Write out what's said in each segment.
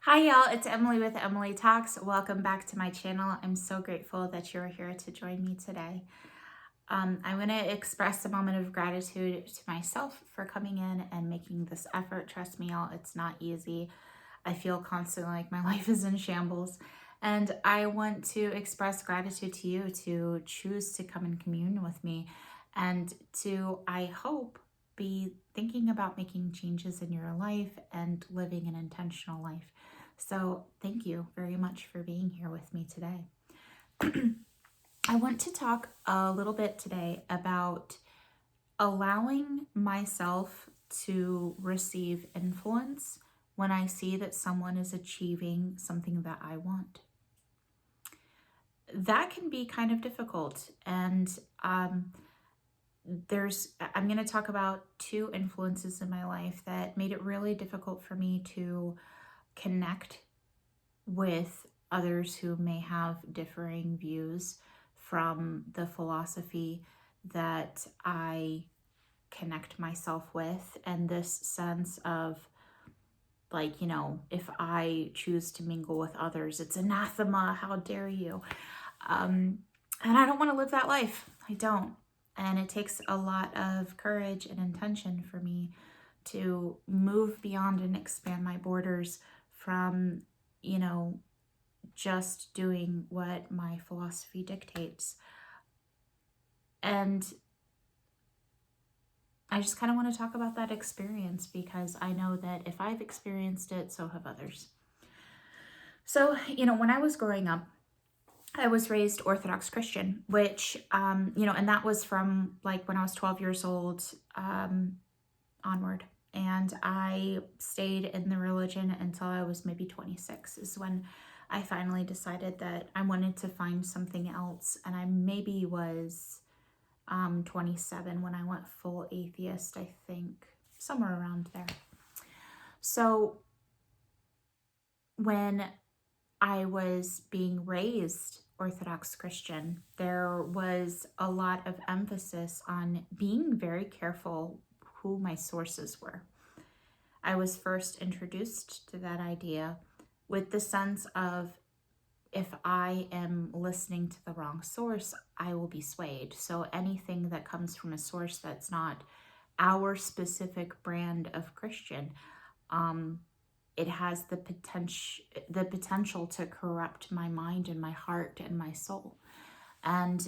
Hi y'all, it's Emily with Emily Talks. Welcome back to my channel. I'm so grateful that you're here to join me today. I'm going to express a moment of gratitude to myself for coming in and making this effort. Trust me, y'all, it's not easy. I feel constantly like my life is in shambles. And I want to express gratitude to you to choose to come and commune with me and to, I hope, be thinking about making changes in your life and living an intentional life. So thank you very much for being here with me today. I want to talk a little bit today about allowing myself to receive influence when I see that someone is achieving something that I want. That can be kind of difficult, and I'm going to talk about two influences in my life that made it really difficult for me to connect with others who may have differing views from the philosophy that I connect myself with, and this sense of like, if I choose to mingle with others, it's anathema, how dare you? And I don't want to live that life. I don't. And it takes a lot of courage and intention for me to move beyond and expand my borders from, just doing what my philosophy dictates. And I just kind of want to talk about that experience because I know that if I've experienced it, so have others. So, when I was growing up, I was raised Orthodox Christian, which, and that was from like when I was 12 years old onward. And I stayed in the religion until I was maybe 26 is when I finally decided that I wanted to find something else. And I maybe was 27 when I went full atheist, I think, somewhere around there. So when I was being raised Orthodox Christian, there was a lot of emphasis on being very careful who my sources were. I was first introduced to that idea with the sense of if I am listening to the wrong source, I will be swayed. So anything that comes from a source that's not our specific brand of Christian, it has the potential to corrupt my mind and my heart and my soul. And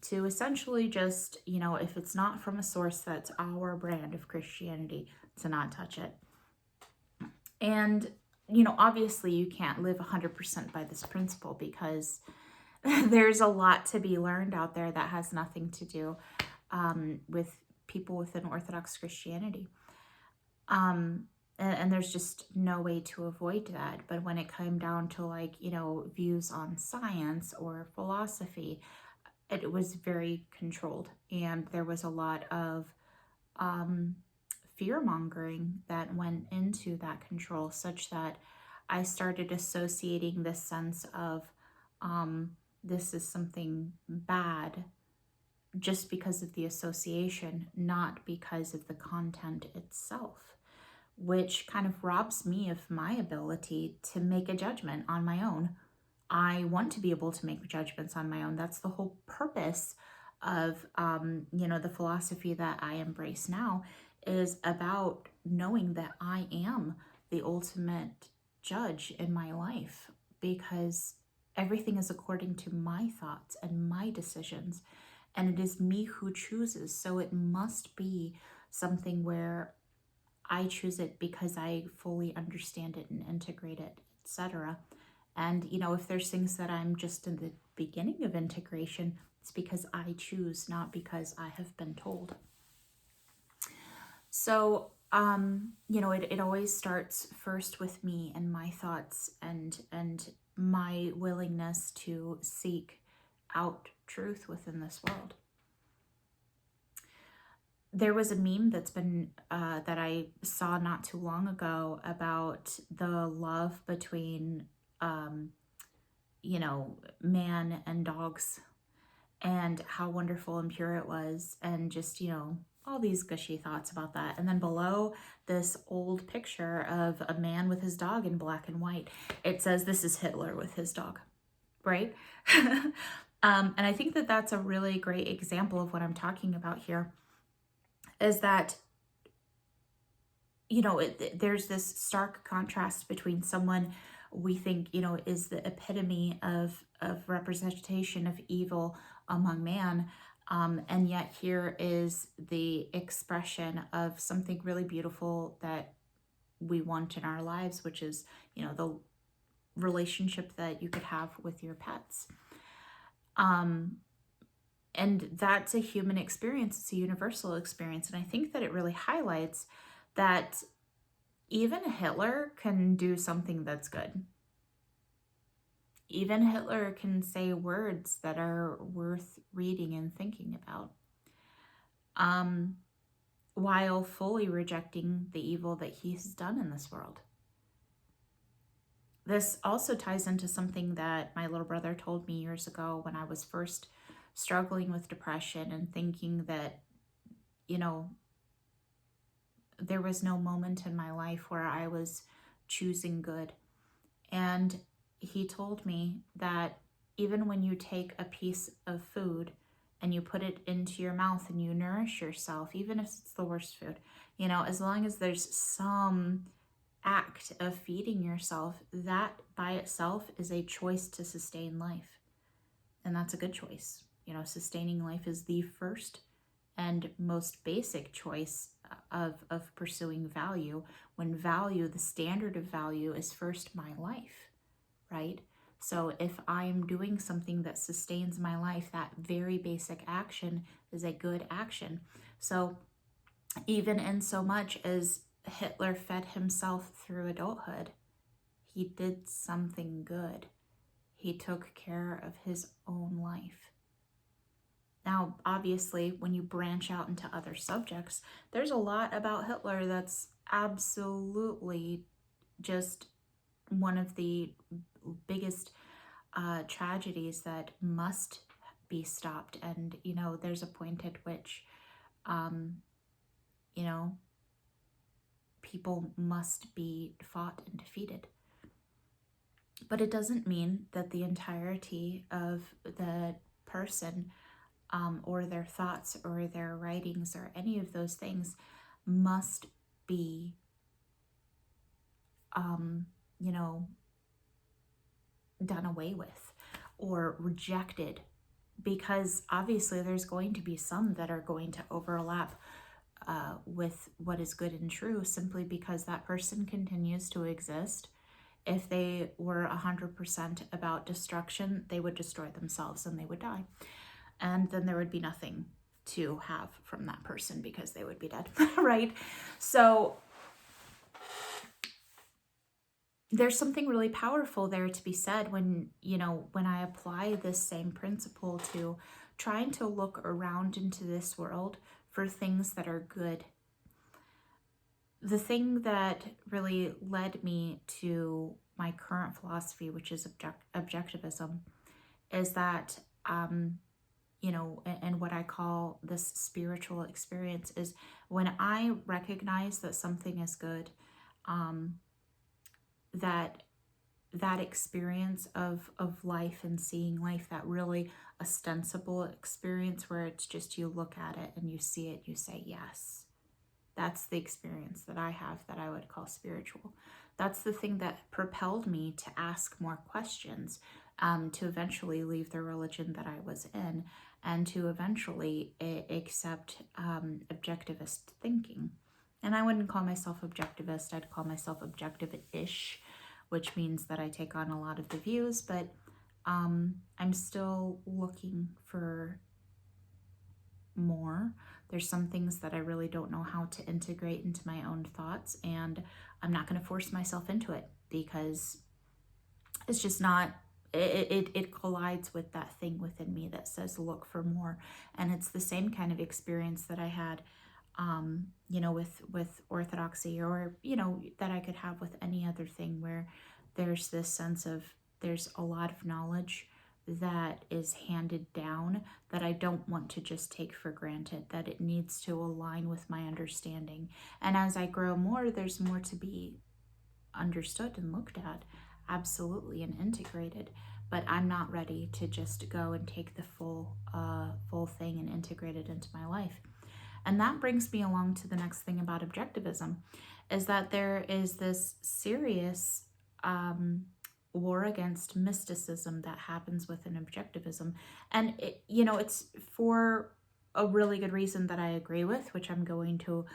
to essentially just, if it's not from a source that's our brand of Christianity, to not touch it. And, obviously you can't live 100% by this principle because there's a lot to be learned out there that has nothing to do with people within Orthodox Christianity. And there's just no way to avoid that. But when it came down to views on science or philosophy, it was very controlled. And there was a lot of fear-mongering that went into that control, such that I started associating this sense of this is something bad just because of the association, not because of the content itself, which kind of robs me of my ability to make a judgment on my own. I want to be able to make judgments on my own. That's the whole purpose of, the philosophy that I embrace now is about knowing that I am the ultimate judge in my life because everything is according to my thoughts and my decisions, and it is me who chooses. So it must be something where I choose it because I fully understand it and integrate it, etc. And, if there's things that I'm just in the beginning of integration, it's because I choose, not because I have been told. So, it always starts first with me and my thoughts and my willingness to seek out truth within this world. There was a meme that's been that I saw not too long ago about the love between man and dogs and how wonderful and pure it was, and just all these gushy thoughts about that. And then below, this old picture of a man with his dog in black and white. It says, this is Hitler with his dog, right? And I think that that's a really great example of what I'm talking about here, is that, you know, there's this stark contrast between someone we think, you know, is the epitome of representation of evil among man. And yet here is the expression of something really beautiful that we want in our lives, which is, you know, the relationship that you could have with your pets. And that's a human experience. It's a universal experience. And I think that it really highlights that even Hitler can do something that's good. Even Hitler can say words that are worth reading and thinking about, while fully rejecting the evil that he's done in this world. This also ties into something that my little brother told me years ago when I was first struggling with depression and thinking that, you know, there was no moment in my life where I was choosing good. And he told me that even when you take a piece of food and you put it into your mouth and you nourish yourself, even if it's the worst food, you know, as long as there's some act of feeding yourself, that by itself is a choice to sustain life. And that's a good choice. You know, sustaining life is the first and most basic choice of pursuing value, when value, the standard of value, is first my life, right? So if I'm doing something that sustains my life, that very basic action is a good action. So even in so much as Hitler fed himself through adulthood, he did something good. He took care of his own life. Now, obviously, when you branch out into other subjects, there's a lot about Hitler that's absolutely just one of the biggest tragedies that must be stopped. And, you know, there's a point at which, you know, people must be fought and defeated. But it doesn't mean that the entirety of the person or their thoughts or their writings or any of those things must be, you know, done away with or rejected, because obviously there's going to be some that are going to overlap with what is good and true, simply because that person continues to exist. If they were 100% about destruction, they would destroy themselves and they would die. And then there would be nothing to have from that person because they would be dead, right? So there's something really powerful there to be said when, you know, when I apply this same principle to trying to look around into this world for things that are good. The thing that really led me to my current philosophy, which is objectivism, is that, you know, and what I call this spiritual experience is when I recognize that something is good, that experience of life and seeing life, that really ostensible experience where it's just you look at it and you see it, you say yes. That's the experience that I have that I would call spiritual. That's the thing that propelled me to ask more questions, to eventually leave the religion that I was in, and to eventually accept objectivist thinking. And I wouldn't call myself objectivist, I'd call myself objective-ish, which means that I take on a lot of the views, but I'm still looking for more. There's some things that I really don't know how to integrate into my own thoughts, and I'm not going to force myself into it because it's just not, it collides with that thing within me that says look for more. And it's the same kind of experience that I had, you know, with orthodoxy, or, you know, that I could have with any other thing, where there's this sense of there's a lot of knowledge, that is handed down that I don't want to just take for granted, that it needs to align with my understanding. And as I grow more, there's more to be understood and looked at, absolutely, and integrated. But I'm not ready to just go and take the full thing and integrate it into my life. And that brings me along to the next thing about objectivism, is that there is this serious war against mysticism that happens within objectivism. And, it's for a really good reason that I agree with, which I'm going to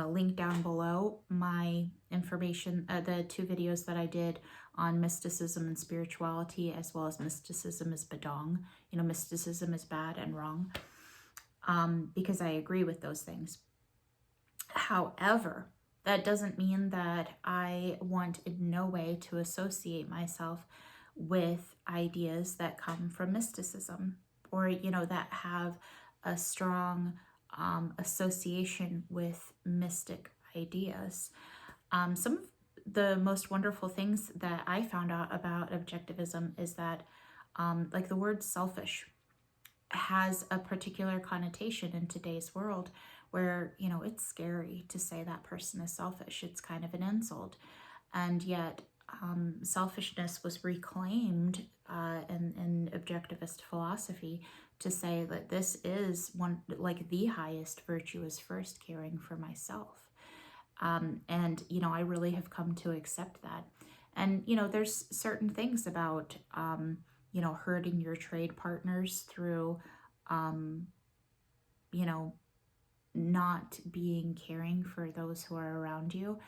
link down below my information, the 2 videos that I did on mysticism and spirituality, as well as mysticism is BADONG. Mysticism is bad and wrong, because I agree with those things. However, that doesn't mean that I want in no way to associate myself with ideas that come from mysticism, or, that have a strong association with mystic ideas. Some of the most wonderful things that I found out about objectivism is that, like, the word selfish has a particular connotation in today's world where, it's scary to say that person is selfish. It's kind of an insult. And yet, selfishness was reclaimed in objectivist philosophy to say that this is one, like, the highest virtue is first caring for myself. And, I really have come to accept that. And, there's certain things about, hurting your trade partners through, not being caring for those who are around you,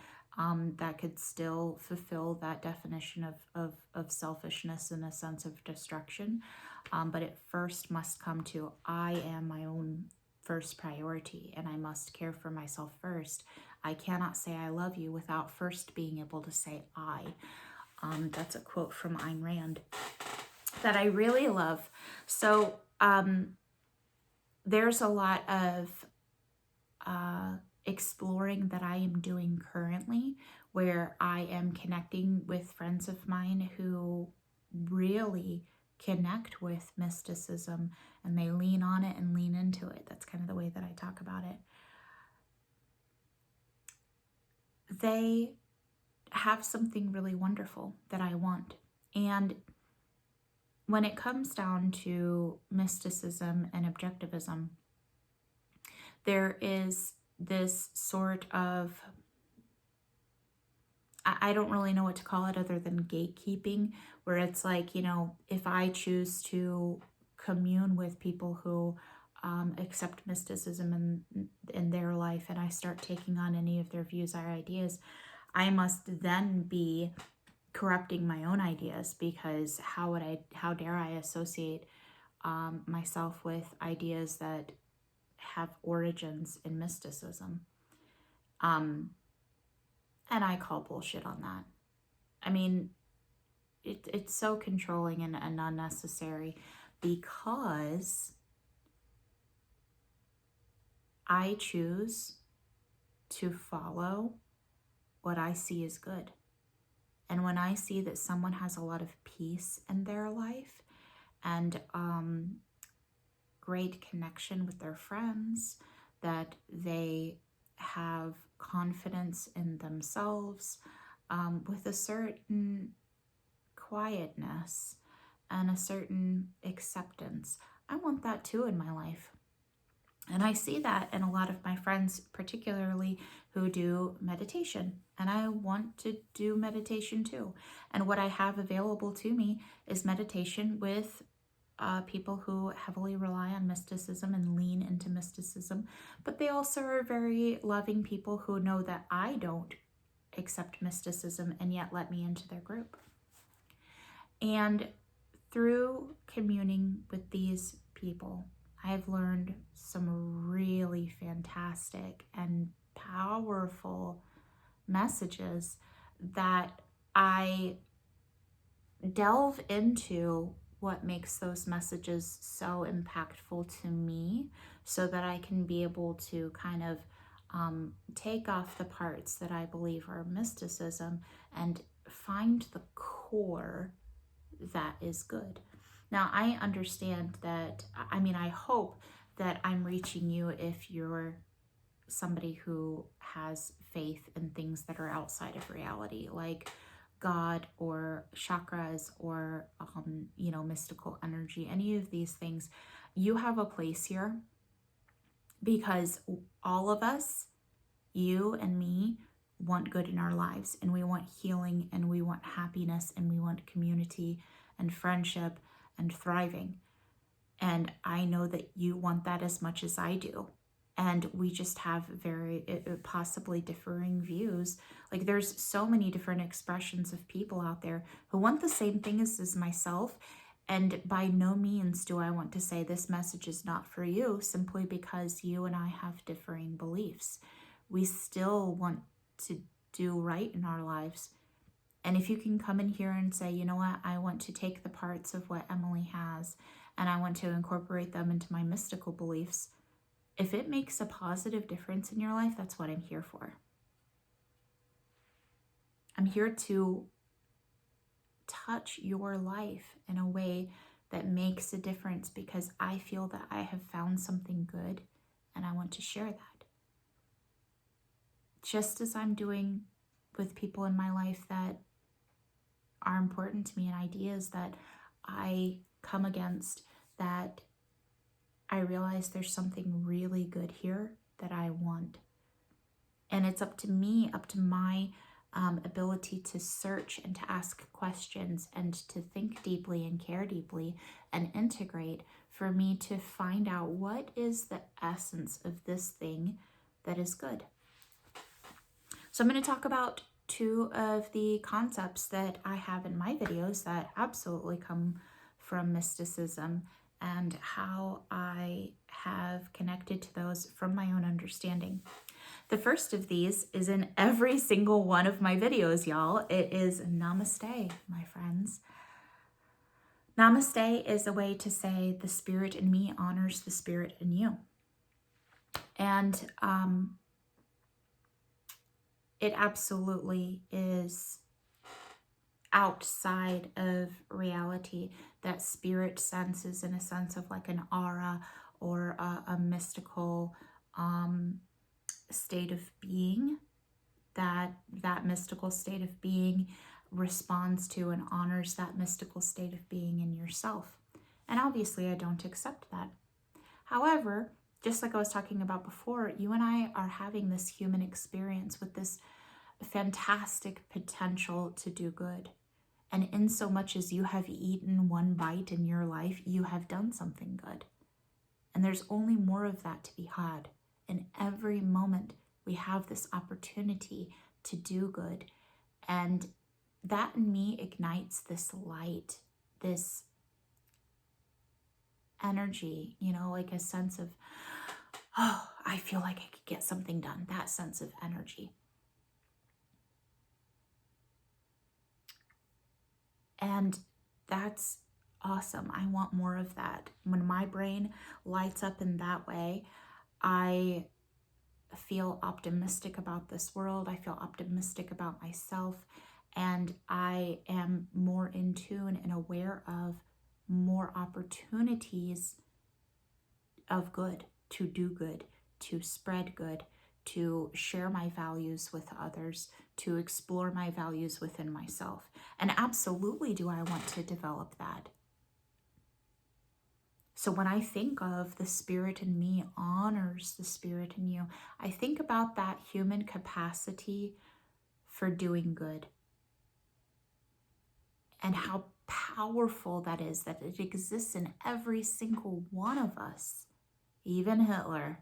that could still fulfill that definition of selfishness and a sense of destruction. But it first must come to, I am my own first priority, and I must care for myself first. I cannot say I love you without first being able to say I. That's a quote from Ayn Rand that I really love. So there's a lot of exploring that I am doing currently, where I am connecting with friends of mine who really connect with mysticism, and they lean on it and lean into it. That's kind of the way that I talk about it. They have something really wonderful that I want. And when it comes down to mysticism and objectivism, there is this sort of, I don't really know what to call it other than gatekeeping, where it's like, if I choose to commune with people who accept mysticism in their life, and I start taking on any of their views or ideas, I must then be corrupting my own ideas, because how dare I associate myself with ideas that have origins in mysticism. And I call bullshit on that. I mean, it's so controlling and unnecessary, because I choose to follow what I see as good. And when I see that someone has a lot of peace in their life, and great connection with their friends, that they have confidence in themselves, with a certain quietness and a certain acceptance, I want that too in my life. And I see that in a lot of my friends, particularly who do meditation. And I want to do meditation too. And what I have available to me is meditation with people who heavily rely on mysticism and lean into mysticism. But they also are very loving people who know that I don't accept mysticism and yet let me into their group. And through communing with these people, I have learned some really fantastic and powerful messages that I delve into what makes those messages so impactful to me, so that I can be able to kind of take off the parts that I believe are mysticism and find the core that is good. Now, I understand that, I mean, I hope that I'm reaching you if you're somebody who has faith in things that are outside of reality, like God or chakras or, mystical energy, any of these things. You have a place here because all of us, you and me, want good in our lives, and we want healing, and we want happiness, and we want community and friendship and thriving. And I know that you want that as much as I do. And we just have very possibly differing views. Like, there's so many different expressions of people out there who want the same thing as myself. And by no means do I want to say this message is not for you, simply because you and I have differing beliefs. We still want to do right in our lives. And if you can come in here and say, you know what, I want to take the parts of what Emily has and I want to incorporate them into my mystical beliefs, if it makes a positive difference in your life, that's what I'm here for. I'm here to touch your life in a way that makes a difference, because I feel that I have found something good and I want to share that. Just as I'm doing with people in my life that are important to me and ideas that I come against, that I realize there's something really good here that I want. And it's up to me, up to my ability to search and to ask questions and to think deeply and care deeply and integrate, for me to find out what is the essence of this thing that is good. So I'm going to talk about two of the concepts that I have in my videos that absolutely come from mysticism, and how I have connected to those from my own understanding. The first of these is in every single one of my videos, y'all. It is Namaste, my friends. Namaste is a way to say the spirit in me honors the spirit in you. And it absolutely is outside of reality. That spirit sense is in a sense of like an aura or a mystical state of being, that mystical state of being responds to and honors that mystical state of being in yourself. And obviously I don't accept that. However, just like I was talking about before, you and I are having this human experience with this fantastic potential to do good. And in so much as you have eaten one bite in your life, you have done something good. And there's only more of that to be had. In every moment, we have this opportunity to do good. And that in me ignites this light, this energy, like a sense of, oh, I feel like I could get something done. That sense of energy. And that's awesome. I want more of that. When my brain lights up in that way, I feel optimistic about this world. I feel optimistic about myself. And I am more in tune and aware of more opportunities of good, to do good, to spread good, to share my values with others, to explore my values within myself. And absolutely do I want to develop that. So when I think of the spirit in me honors the spirit in you, I think about that human capacity for doing good. And how powerful that is, that it exists in every single one of us. Even Hitler,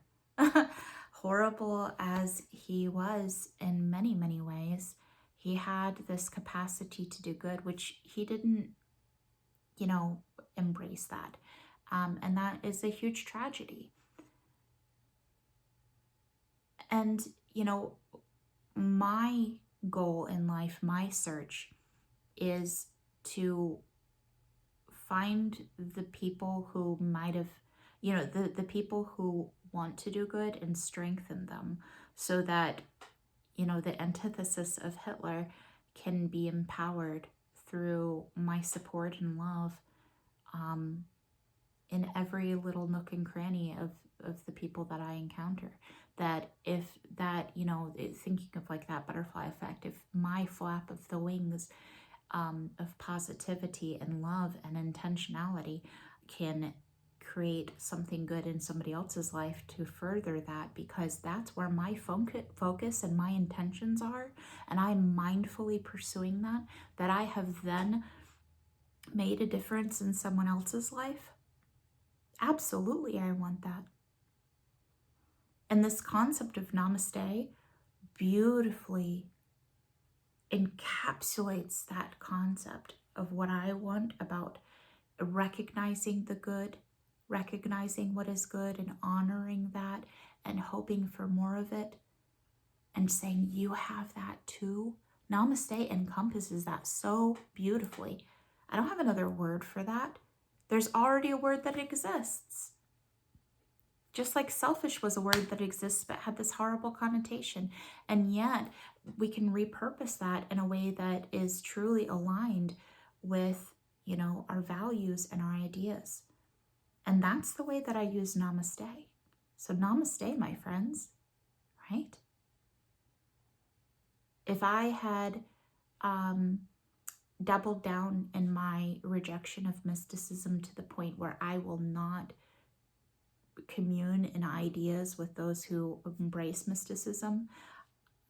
horrible as he was in many, many ways, he had this capacity to do good, which he didn't, embrace that. And that is a huge tragedy. And, my goal in life, my search, is to find the people who might have, the people who want to do good and strengthen them, so that, the antithesis of Hitler can be empowered through my support and love in every little nook and cranny of the people that I encounter. That if that, thinking of like that butterfly effect, if my flap of the wings of positivity and love and intentionality can create something good in somebody else's life to further that, because that's where my focus and my intentions are, and I'm mindfully pursuing that I have then made a difference in someone else's life. Absolutely, I want that. And this concept of namaste beautifully encapsulates that concept of what I want about recognizing the good, recognizing what is good and honoring that and hoping for more of it and saying, you have that too. Namaste encompasses that so beautifully. I don't have another word for that. There's already a word that exists. Just like selfish was a word that exists but had this horrible connotation. And yet we can repurpose that in a way that is truly aligned with, our values and our ideas. And that's the way that I use namaste. So namaste, my friends, right? If I had doubled down in my rejection of mysticism to the point where I will not commune in ideas with those who embrace mysticism,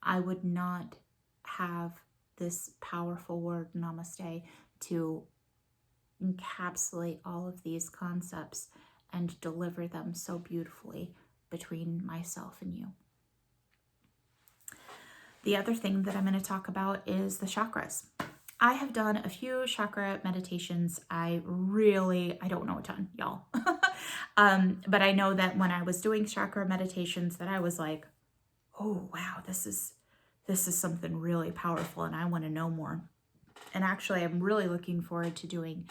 I would not have this powerful word namaste to encapsulate all of these concepts and deliver them so beautifully between myself and you. The other thing that I'm going to talk about is the chakras. I have done a few chakra meditations. I don't know a ton, y'all. But I know that when I was doing chakra meditations that I was like, oh, wow, this is something really powerful and I want to know more. And actually, I'm really looking forward to doing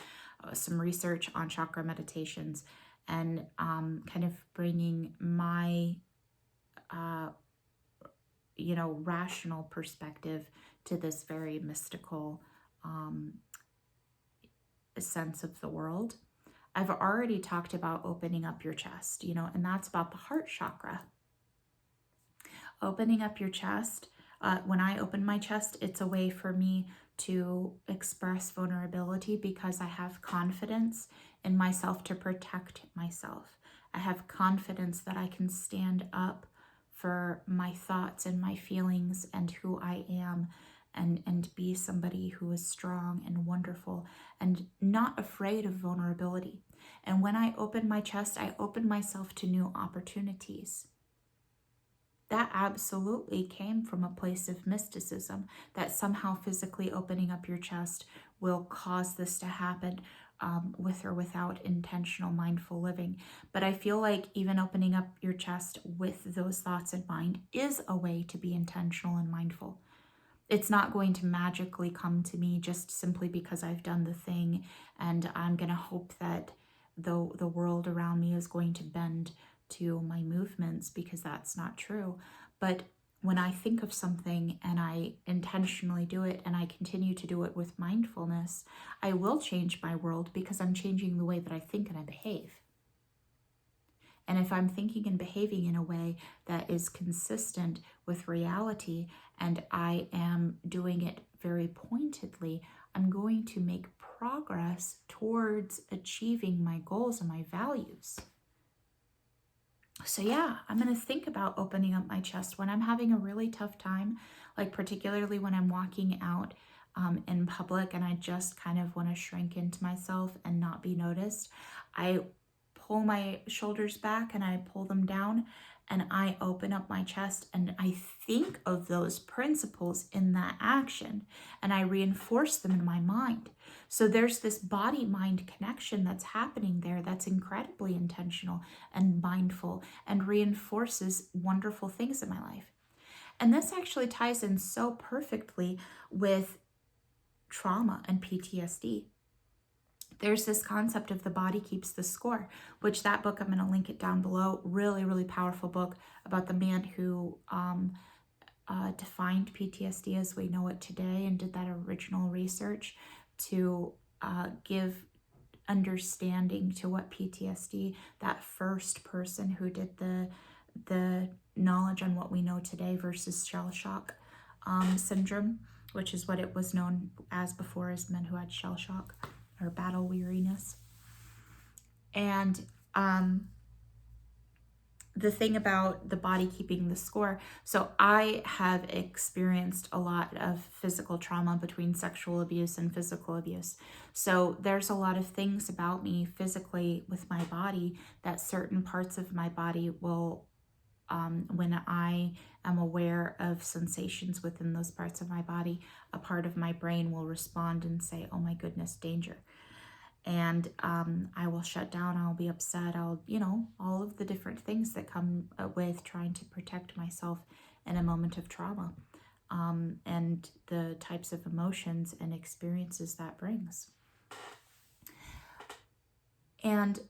some research on chakra meditations and kind of bringing my, rational perspective to this very mystical sense of the world. I've already talked about opening up your chest, and that's about the heart chakra. Opening up your chest. When I open my chest, it's a way for me to express vulnerability because I have confidence in myself to protect myself. I have confidence that I can stand up for my thoughts and my feelings and who I am, and be somebody who is strong and wonderful and not afraid of vulnerability. And when I open my chest, I open myself to new opportunities. That absolutely came from a place of mysticism, that somehow physically opening up your chest will cause this to happen with or without intentional mindful living. But I feel like even opening up your chest with those thoughts in mind is a way to be intentional and mindful. It's not going to magically come to me just simply because I've done the thing and I'm going to hope that the world around me is going to bend to my movements, because that's not true. But when I think of something and I intentionally do it and I continue to do it with mindfulness, I will change my world because I'm changing the way that I think and I behave. And if I'm thinking and behaving in a way that is consistent with reality and I am doing it very pointedly, I'm going to make progress towards achieving my goals and my values. So yeah, I'm going to think about opening up my chest when I'm having a really tough time, like particularly when I'm walking out in public and I just kind of want to shrink into myself and not be noticed. I pull my shoulders back and I pull them down and I open up my chest and I think of those principles in that action and I reinforce them in my mind. So there's this body-mind connection that's happening there that's incredibly intentional and mindful and reinforces wonderful things in my life. And this actually ties in so perfectly with trauma and PTSD. There's this concept of the body keeps the score, which that book, I'm going to link it down below. Really, really powerful book about the man who defined PTSD as we know it today and did that original research to give understanding to what PTSD, that first person who did the knowledge on what we know today versus shell shock syndrome, which is what it was known as before, as men who had shell shock or battle weariness. And the thing about the body keeping the score, so I have experienced a lot of physical trauma between sexual abuse and physical abuse. So there's a lot of things about me physically with my body that certain parts of my body will, when I am aware of sensations within those parts of my body, a part of my brain will respond and say, oh my goodness, danger. And I will shut down, I'll be upset, I'll, all of the different things that come with trying to protect myself in a moment of trauma, and the types of emotions and experiences that brings. And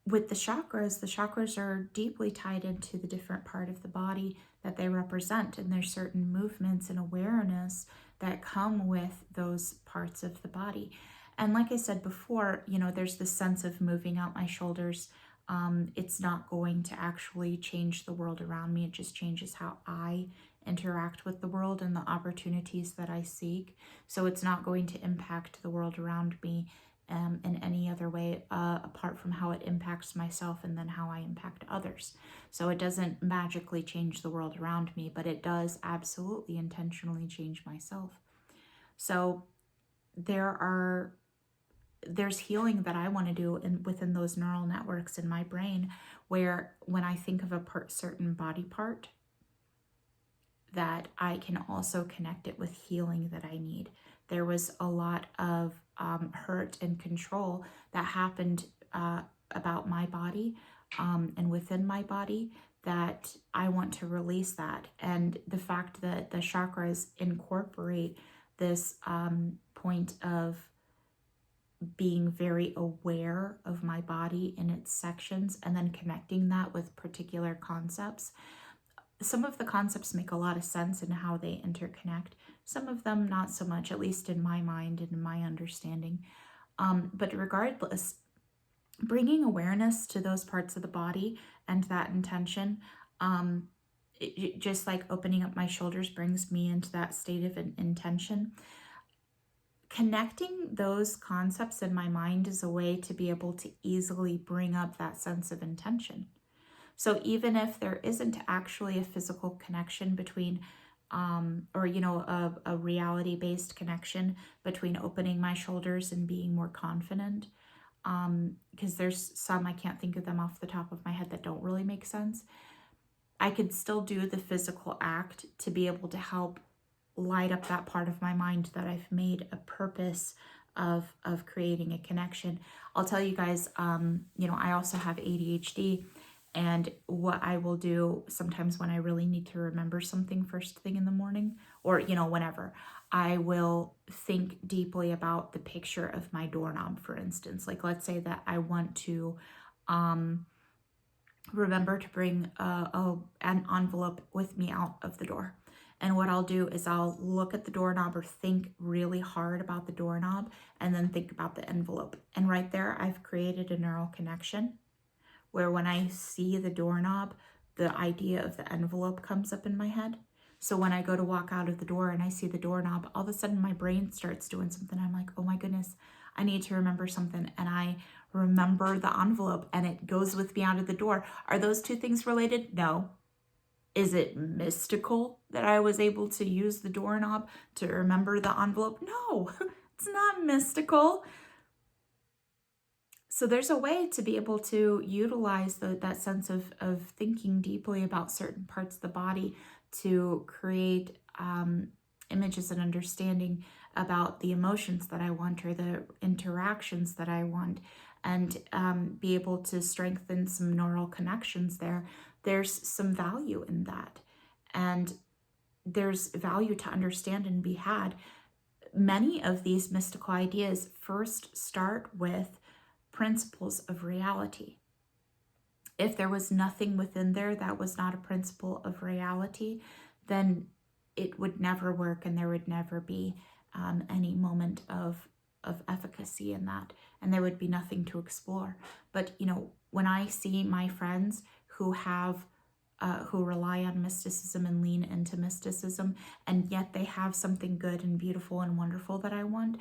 with the chakras are deeply tied into the different part of the body that they represent, and there's certain movements and awareness that come with those parts of the body. And like I said before, there's this sense of moving out my shoulders. It's not going to actually change the world around me. It just changes how I interact with the world and the opportunities that I seek. So it's not going to impact the world around me in any other way apart from how it impacts myself and then how I impact others. So it doesn't magically change the world around me, but it does absolutely intentionally change myself. So there's healing that I want to do within those neural networks in my brain, where when I think of a certain body part, that I can also connect it with healing that I need. There was a lot of hurt and control that happened about my body and within my body, that I want to release that. And the fact that the chakras incorporate this point of being very aware of my body in its sections and then connecting that with particular concepts. Some of the concepts make a lot of sense in how they interconnect. Some of them not so much, at least in my mind and in my understanding. But regardless, bringing awareness to those parts of the body and that intention, just like opening up my shoulders brings me into that state of intention. Connecting those concepts in my mind is a way to be able to easily bring up that sense of intention. So even if there isn't actually a physical connection between, or a reality-based connection between opening my shoulders and being more confident, because there's some, I can't think of them off the top of my head, that don't really make sense. I could still do the physical act to be able to help light up that part of my mind that I've made a purpose of creating a connection. I'll tell you guys, I also have ADHD, and what I will do sometimes when I really need to remember something first thing in the morning, or whenever, I will think deeply about the picture of my doorknob, for instance. Like, let's say that I want to remember to bring an envelope with me out of the door. And what I'll do is I'll look at the doorknob or think really hard about the doorknob and then think about the envelope. And right there, I've created a neural connection where when I see the doorknob, the idea of the envelope comes up in my head. So when I go to walk out of the door and I see the doorknob, all of a sudden my brain starts doing something. I'm like, oh my goodness, I need to remember something. And I remember the envelope and it goes with me out of the door. Are those two things related? No. Is it mystical that I was able to use the doorknob to remember the envelope? No, it's not mystical. So there's a way to be able to utilize that sense of thinking deeply about certain parts of the body to create images and understanding about the emotions that I want or the interactions that I want, and be able to strengthen some neural connections there. There's some value in that. And there's value to understand and be had. Many of these mystical ideas first start with principles of reality. If there was nothing within there that was not a principle of reality, then it would never work and there would never be any moment of of efficacy in that, and there would be nothing to explore. But you know, when I see my friends who have who rely on mysticism and lean into mysticism, and yet they have something good and beautiful and wonderful that I want,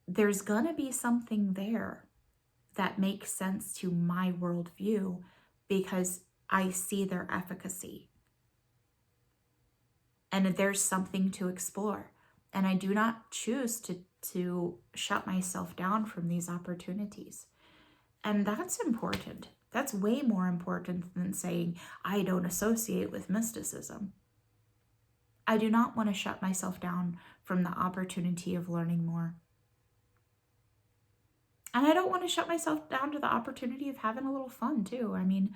there's gonna be something there that makes sense to my worldview because I see their efficacy. And there's something to explore. And I do not choose to shut myself down from these opportunities. And that's important. That's way more important than saying, I don't associate with mysticism. I do not want to shut myself down from the opportunity of learning more. And I don't want to shut myself down to the opportunity of having a little fun too. I mean,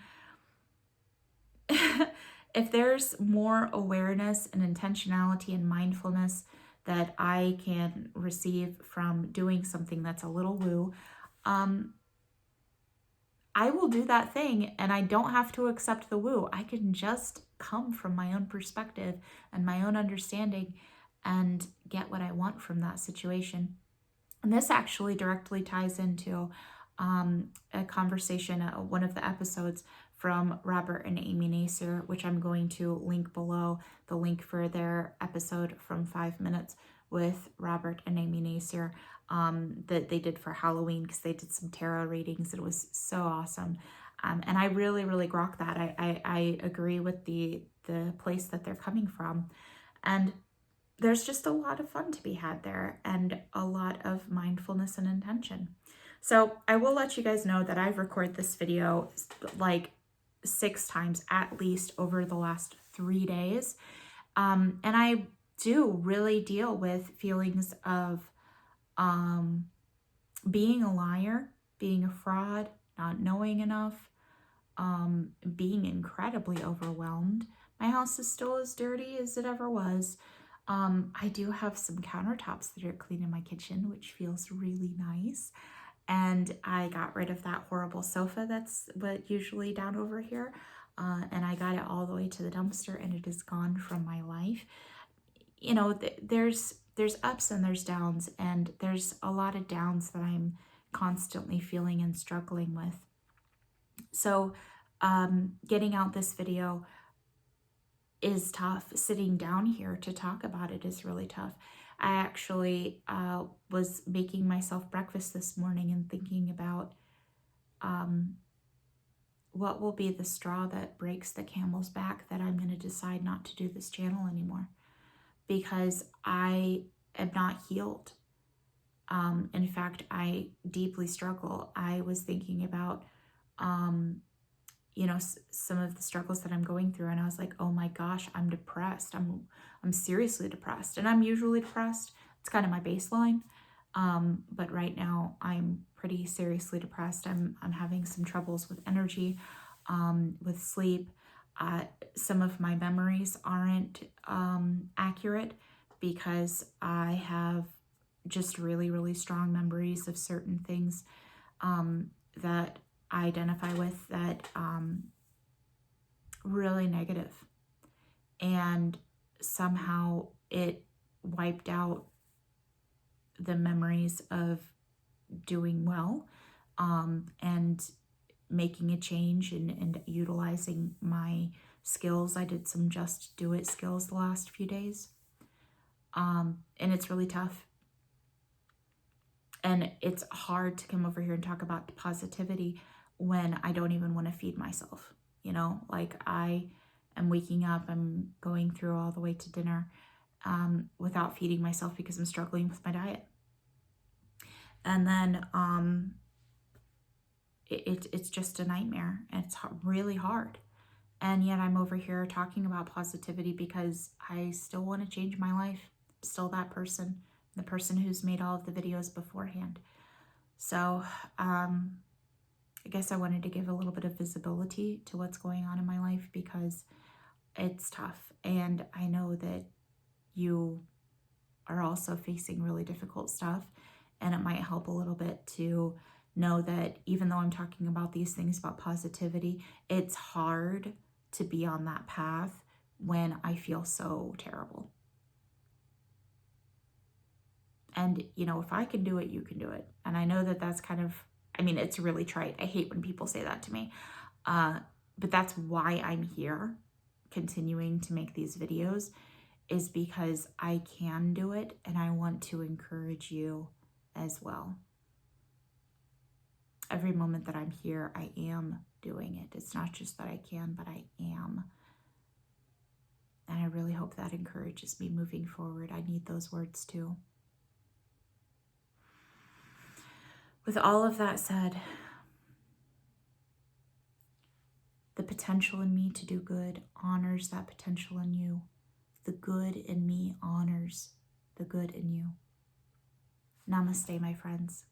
if there's more awareness and intentionality and mindfulness that I can receive from doing something that's a little woo, I will do that thing, and I don't have to accept the woo. I can just come from my own perspective and my own understanding and get what I want from that situation. And this actually directly ties into a conversation, one of the episodes from Robert and Amy Nasir, which I'm going to link below, the link for their episode from 5 Minutes with Robert and Amy Nasir that they did for Halloween, because they did some tarot readings. It was so awesome. And I really, really grok that. I agree with the place that they're coming from. And there's just a lot of fun to be had there, and a lot of mindfulness and intention. So I will let you guys know that I've recorded this video like 6 times at least over the last 3 days. And I do really deal with feelings of being a liar, being a fraud, not knowing enough, being incredibly overwhelmed. My house is still as dirty as it ever was. I do have some countertops that are clean in my kitchen, which feels really nice. And I got rid of that horrible sofa that's usually down over here. And I got it all the way to the dumpster, and it is gone from my life. You know, there's ups and there's downs, and there's a lot of downs that I'm constantly feeling and struggling with. So getting out this video is tough. Sitting down here to talk about it is really tough. I actually was making myself breakfast this morning and thinking about what will be the straw that breaks the camel's back that I'm going to decide not to do this channel anymore, because I am not healed. In fact, I deeply struggle. I was thinking about you know, some of the struggles that I'm going through, and I was like, oh my gosh, I'm depressed. I'm seriously depressed, and I'm usually depressed. It's kind of my baseline. But right now I'm pretty seriously depressed. I'm having some troubles with energy, with sleep. Some of my memories aren't accurate, because I have just really, really strong memories of certain things that I identify with that really negative, and somehow it wiped out the memories of doing well and making a change and utilizing my skills. I did some just do it skills the last few days, and it's really tough. And it's hard to come over here and talk about positivity when I don't even want to feed myself. You know, like I am waking up, I'm going through all the way to dinner without feeding myself because I'm struggling with my diet. And then it's just a nightmare. It's really hard. And yet I'm over here talking about positivity because I still want to change my life. I'm still that person, the person who's made all of the videos beforehand. So I guess I wanted to give a little bit of visibility to what's going on in my life, because it's tough. And I know that you are also facing really difficult stuff, and it might help a little bit to know that even though I'm talking about these things about positivity, it's hard to be on that path when I feel so terrible. And, you know, if I can do it, you can do it. And I know that that's kind of, I mean, it's really trite. I hate when people say that to me. But that's why I'm here continuing to make these videos, is because I can do it and I want to encourage you as well. Every moment that I'm here, I am doing it. It's not just that I can, but I am. And I really hope that encourages me moving forward. I need those words too. With all of that said, the potential in me to do good honors that potential in you. The good in me honors the good in you. Namaste, my friends.